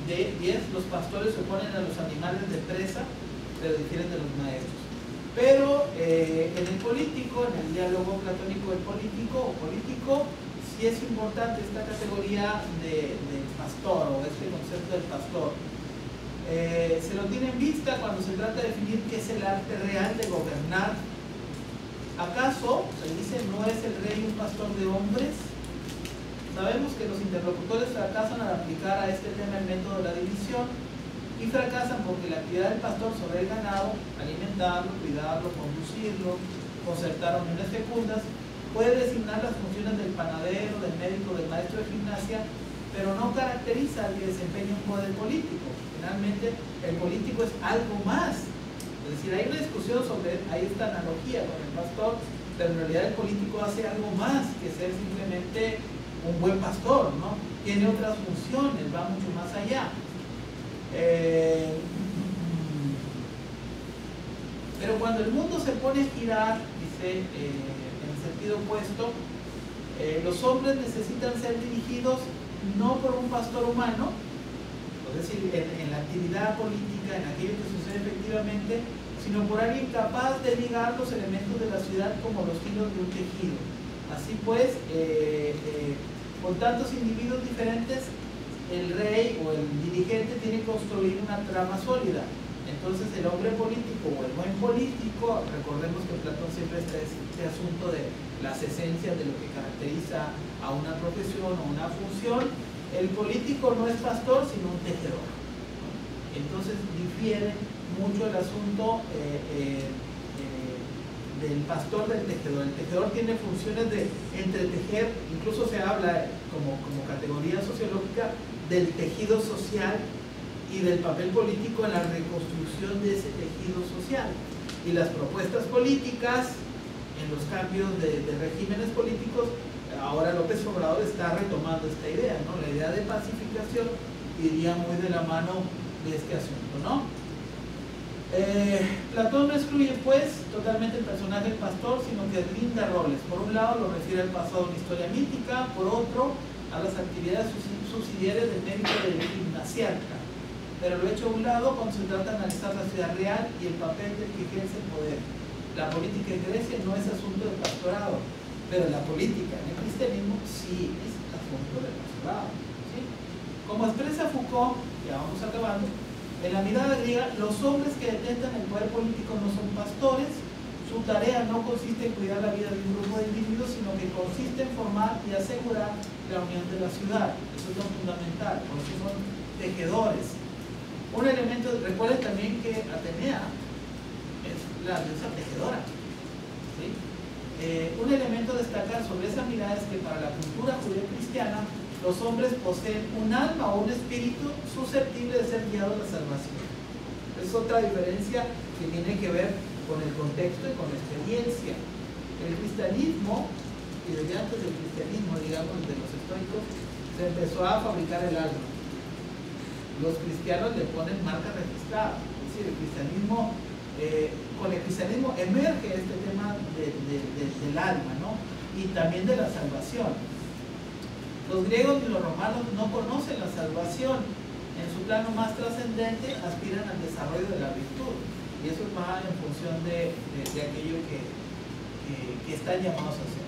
de 10, los pastores se oponen a los animales de presa, pero difieren de los maestros. Pero en el político, en el diálogo platónico del político o político, sí es importante esta categoría del pastor o este concepto del pastor. Se lo tiene en vista cuando se trata de definir qué es el arte real de gobernar. ¿Acaso, se dice, no es el rey un pastor de hombres? Sabemos que los interlocutores fracasan al aplicar a este tema el método de la división, y fracasan porque la actividad del pastor sobre el ganado, alimentarlo, cuidarlo, conducirlo, concertar uniones fecundas, puede designar las funciones del panadero, del médico, del maestro de gimnasia, pero no caracteriza al que desempeña un poder político. Finalmente, el político es algo más. Es decir, hay una discusión sobre, hay esta analogía con el pastor, pero en realidad el político hace algo más que ser simplemente un buen pastor, ¿no? Tiene otras funciones, va mucho más allá. Pero cuando el mundo se pone a girar, dice, en sentido opuesto, los hombres necesitan ser dirigidos no por un pastor humano, es decir, en la actividad política, en aquello que sucede efectivamente, sino por alguien capaz de ligar los elementos de la ciudad como los hilos de un tejido. Así pues, con tantos individuos diferentes, el rey o el dirigente tiene que construir una trama sólida. Entonces el hombre político o el buen político, recordemos que Platón siempre está este asunto de las esencias de lo que caracteriza a una profesión o una función. El político no es pastor sino un tejedor. Entonces difiere mucho el asunto del pastor del tejedor. El tejedor tiene funciones de entretejer, incluso se habla como categoría sociológica del tejido social y del papel político en la reconstrucción de ese tejido social. Y las propuestas políticas en los cambios de regímenes políticos, ahora López Obrador está retomando esta idea, ¿no? La idea de pacificación iría muy de la mano de este asunto, ¿no? Platón no excluye pues totalmente el personaje del pastor, sino que brinda roles. Por un lado lo refiere al pasado en historia mítica, por otro a las actividades subsidiarias del médico de gimnasiarca. Pero lo hecho a un lado cuando se trata de analizar la ciudad real y el papel del que ejerce el poder. La política en Grecia no es asunto del pastorado, pero la política en el cristianismo sí es asunto del pastorado, ¿sí? Como expresa Foucault, ya vamos acabando, en la mirada griega, los hombres que detentan el poder político no son pastores. Su tarea no consiste en cuidar la vida de un grupo de individuos, sino que consiste en formar y asegurar la unión de la ciudad. Eso es lo fundamental, por eso son tejedores. Un elemento, recuerden también que Atenea es la diosa tejedora, ¿sí? Un elemento a destacar sobre esa mirada es que para la cultura judía cristiana, los hombres poseen un alma o un espíritu susceptible de ser guiados a la salvación. Es otra diferencia que tiene que ver con el contexto y con la experiencia. El cristianismo, y desde antes del cristianismo, digamos, de los estoicos, se empezó a fabricar el alma. Los cristianos le ponen marca registrada. Es decir, el cristianismo, con el cristianismo emerge este tema del alma, ¿no? Y también de la salvación. Los griegos y los romanos no conocen la salvación. En su plano más trascendente aspiran al desarrollo de la virtud. Y eso es más en función de aquello que están llamados a hacer.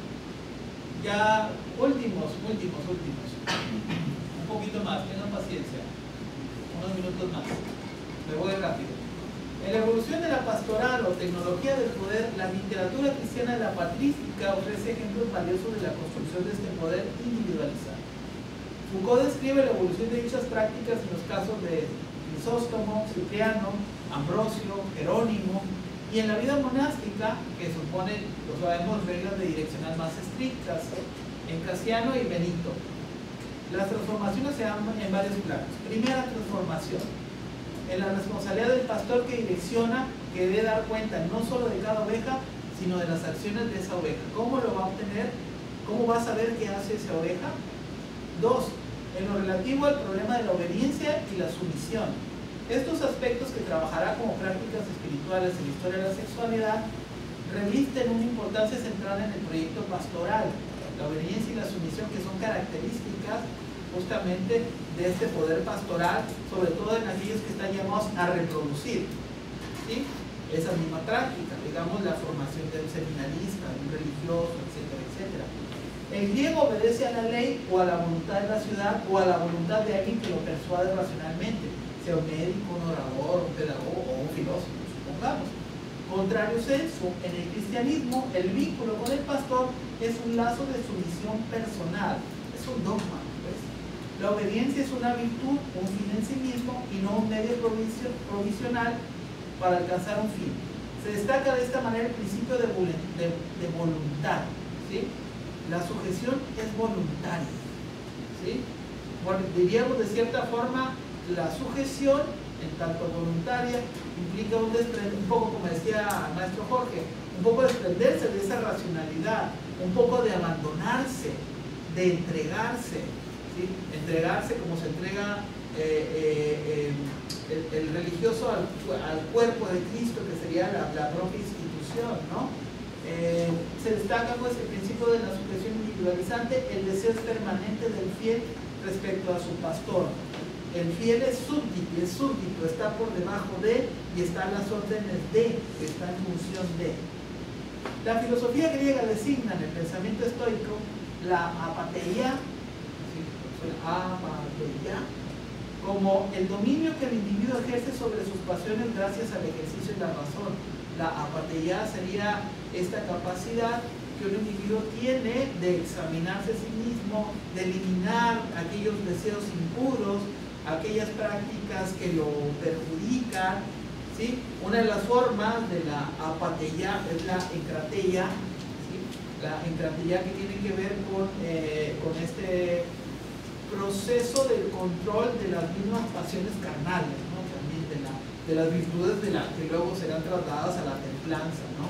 Ya últimos. Un poquito más, tengan paciencia. Unos minutos más. Me voy rápido. En la evolución de la pastoral o tecnología del poder, la literatura cristiana de la patrística ofrece ejemplos valiosos de la construcción de este poder individualizado. Foucault describe la evolución de dichas prácticas en los casos de Crisóstomo, Cipriano, Ambrosio, Jerónimo, y en la vida monástica, que supone, lo sabemos, reglas de direccional más estrictas, en Casiano y Benito. Las transformaciones se dan en varios planos. Primera transformación, en la responsabilidad del pastor que direcciona, que debe dar cuenta no solo de cada oveja, sino de las acciones de esa oveja. ¿Cómo lo va a obtener? ¿Cómo va a saber qué hace esa oveja? 2. En lo relativo al problema de la obediencia y la sumisión. Estos aspectos que trabajará como prácticas espirituales en la historia de la sexualidad revisten una importancia central en el proyecto pastoral. La obediencia y la sumisión, que son características justamente de este poder pastoral, sobre todo en aquellos que están llamados a reproducir, ¿sí? Esa misma práctica. digamos, la formación de un seminarista, de un religioso, etcétera, etcétera. El griego obedece a la ley o a la voluntad de la ciudad o a la voluntad de alguien que lo persuade racionalmente, sea un médico, un orador, un pedagogo o un filósofo, supongamos. Contrario censo, en el cristianismo, el vínculo con el pastor es un lazo de sumisión personal, es un dogma, pues. La obediencia es una virtud, un fin en sí mismo y no un medio provisional para alcanzar un fin. Se destaca de esta manera el principio de voluntad, ¿sí? La sujeción es voluntaria, ¿sí? Bueno, diríamos de cierta forma, la sujeción, en tanto voluntaria, implica un poco, como decía el maestro Jorge, un poco desprenderse de esa racionalidad, un poco de abandonarse, de entregarse, ¿sí? Entregarse como se entrega el religioso al cuerpo de Cristo, que sería la propia institución, ¿no? Se destaca pues el principio de la sujeción individualizante, el deseo permanente del fiel respecto a su pastor. El fiel es súbdito, está por debajo de y está en las órdenes de, está en función de. La filosofía griega designa en el pensamiento estoico la apateia, como el dominio que el individuo ejerce sobre sus pasiones gracias al ejercicio de la razón. La apateia sería esta capacidad que un individuo tiene de examinarse a sí mismo, de eliminar aquellos deseos impuros, aquellas prácticas que lo perjudican, ¿sí? Una de las formas de la apateia es la encrateia, ¿sí? La encrateia que tiene que ver con este proceso del control de las mismas pasiones carnales, ¿no? También de las virtudes que luego serán trasladadas a la templanza, ¿no?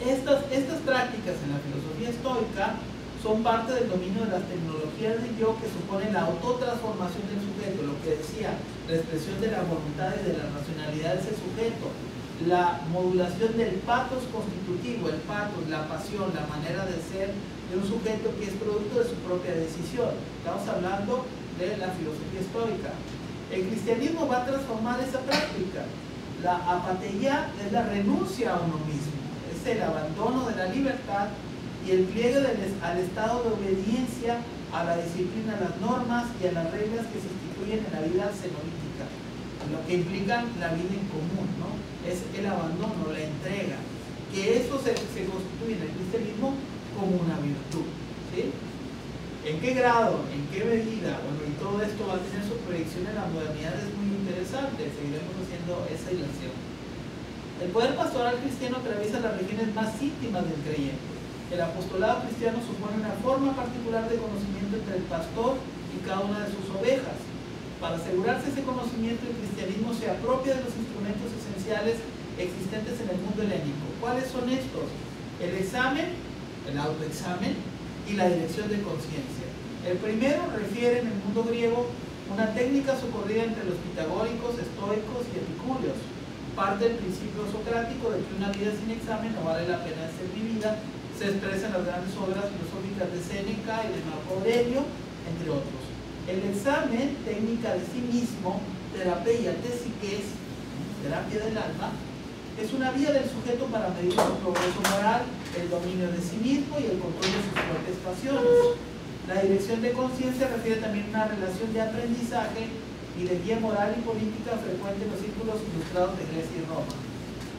Estas prácticas en la filosofía estoica son parte del dominio de las tecnologías del yo, que suponen la autotransformación del sujeto, lo que decía, la expresión de la voluntad y de la racionalidad de ese sujeto, la modulación del patos constitutivo, el patos, la pasión, la manera de ser de un sujeto que es producto de su propia decisión. Estamos hablando de la filosofía estoica. El cristianismo va a transformar esa práctica. La apateia es la renuncia a uno mismo, es el abandono de la libertad y el pliegue al estado de obediencia a la disciplina, a las normas y a las reglas que se instituyen en la vida cenolítica, lo que implica la vida en común, ¿no? Es el abandono, la entrega, que eso se constituye en el cristianismo como una virtud, ¿sí? ¿En qué grado? ¿En qué medida? Bueno, y todo esto va a tener su proyección en la modernidad, es muy interesante, seguiremos haciendo esa ilación. El poder pastoral cristiano atraviesa las regiones más íntimas del creyente. El apostolado cristiano supone una forma particular de conocimiento entre el pastor y cada una de sus ovejas. Para asegurarse ese conocimiento, el cristianismo se apropia de los instrumentos esenciales existentes en el mundo helénico. ¿Cuáles son estos? El examen, el autoexamen y la dirección de conciencia. El primero refiere en el mundo griego una técnica socorrida entre los pitagóricos, estoicos y epicúreos. Parte del principio socrático de que una vida sin examen no vale la pena ser vivida, se expresa en las grandes obras filosóficas de Séneca y de Marco Aurelio, entre otros. El examen, técnica de sí mismo, terapia de psiques, terapia del alma, es una vía del sujeto para medir su progreso moral, el dominio de sí mismo y el control de sus propias pasiones. La dirección de conciencia refiere también a una relación de aprendizaje y de guía moral y política frecuente en los círculos ilustrados de Grecia y Roma.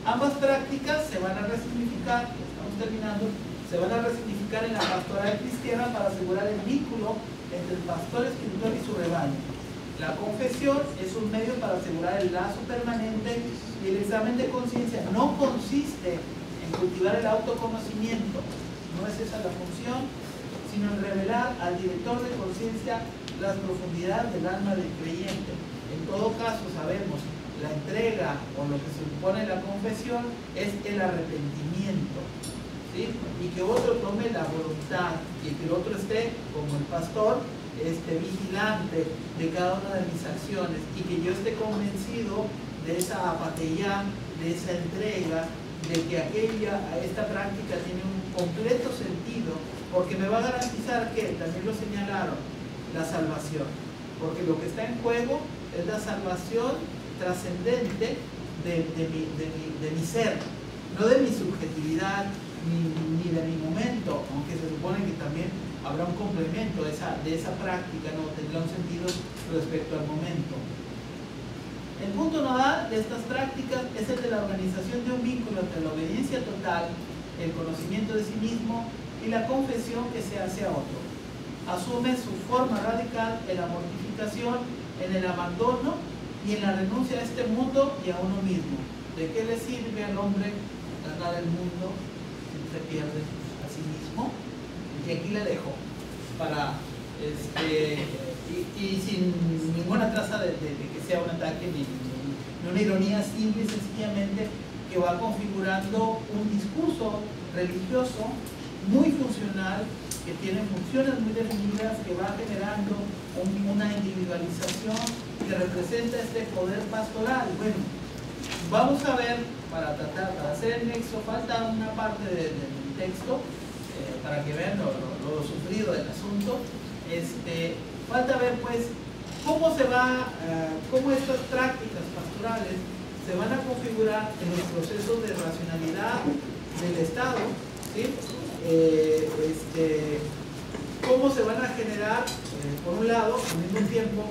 Ambas prácticas se van a resignificar, estamos terminando, se van a resignificar en la pastoral cristiana para asegurar el vínculo entre el pastor espiritual y su rebaño. La confesión es un medio para asegurar el lazo permanente y el examen de conciencia no consiste en cultivar el autoconocimiento, no es esa la función, sino en revelar al director de conciencia las profundidades del alma del creyente. En todo caso, sabemos, la entrega o lo que se supone la confesión es el arrepentimiento, ¿sí? Y que otro tome la voluntad y que el otro esté como el pastor, vigilante de cada una de mis acciones y que yo esté convencido de esa apateia, de esa entrega, de que esta práctica tiene un completo sentido, porque me va a garantizar que, también lo señalaron, la salvación, porque lo que está en juego es la salvación trascendente de mi ser, no de mi subjetividad ni de mi momento, aunque se supone que también habrá un complemento de esa práctica, no tendrá un sentido respecto al momento. El punto nodal de estas prácticas es el de la organización de un vínculo entre la obediencia total, el conocimiento de sí mismo y la confesión que se hace a otro. Asume su forma radical en la mortificación, en el abandono y en la renuncia a este mundo y a uno mismo. ¿De qué le sirve al hombre ganar el mundo si se pierde a sí mismo? Y aquí le dejo para y sin ninguna traza de que sea un ataque ni una ironía, simple y sencillamente que va configurando un discurso religioso muy funcional, que tiene funciones muy definidas, que va generando una individualización que representa este poder pastoral. Bueno, vamos a ver, para hacer el nexo, falta una parte del texto, para que vean lo sufrido del asunto. Falta ver pues cómo estas prácticas pastorales se van a configurar en los procesos de racionalidad del Estado, ¿sí? Cómo se van a generar, por un lado, al mismo tiempo,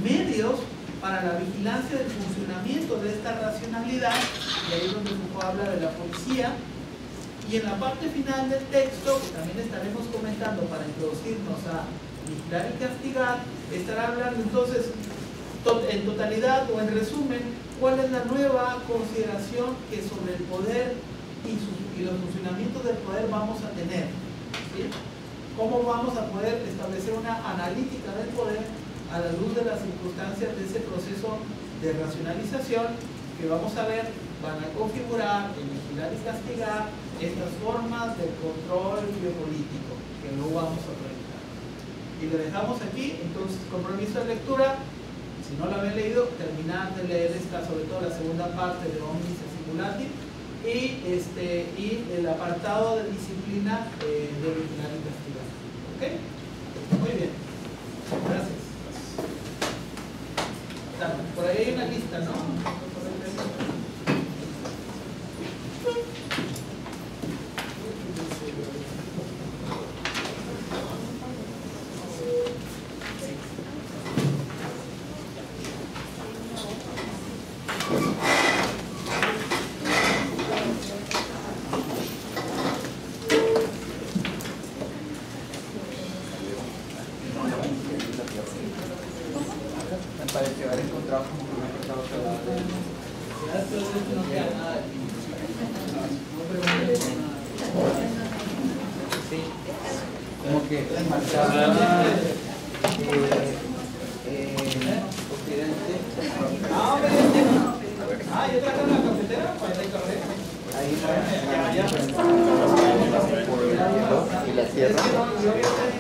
medios para la vigilancia del funcionamiento de esta racionalidad, y ahí es donde Foucault habla de la policía. Y en la parte final del texto, que también estaremos comentando para introducirnos a vigilar y castigar, estará hablando entonces en totalidad o en resumen cuál es la nueva consideración que sobre el poder y los funcionamientos del poder vamos a tener, ¿sí? Cómo vamos a poder establecer una analítica del poder a la luz de las circunstancias de ese proceso de racionalización que vamos a ver van a configurar en vigilar y castigar estas formas de control biopolítico que luego vamos a realizar. Y lo dejamos aquí, entonces, con permiso de lectura. Si no lo habían leído, terminar de leer sobre todo la segunda parte de Omnis Simulati y el apartado de disciplina de vigilar y castigar. ¿Ok? Muy bien. Gracias. Por ahí hay una lista, ¿no? Y la sierra.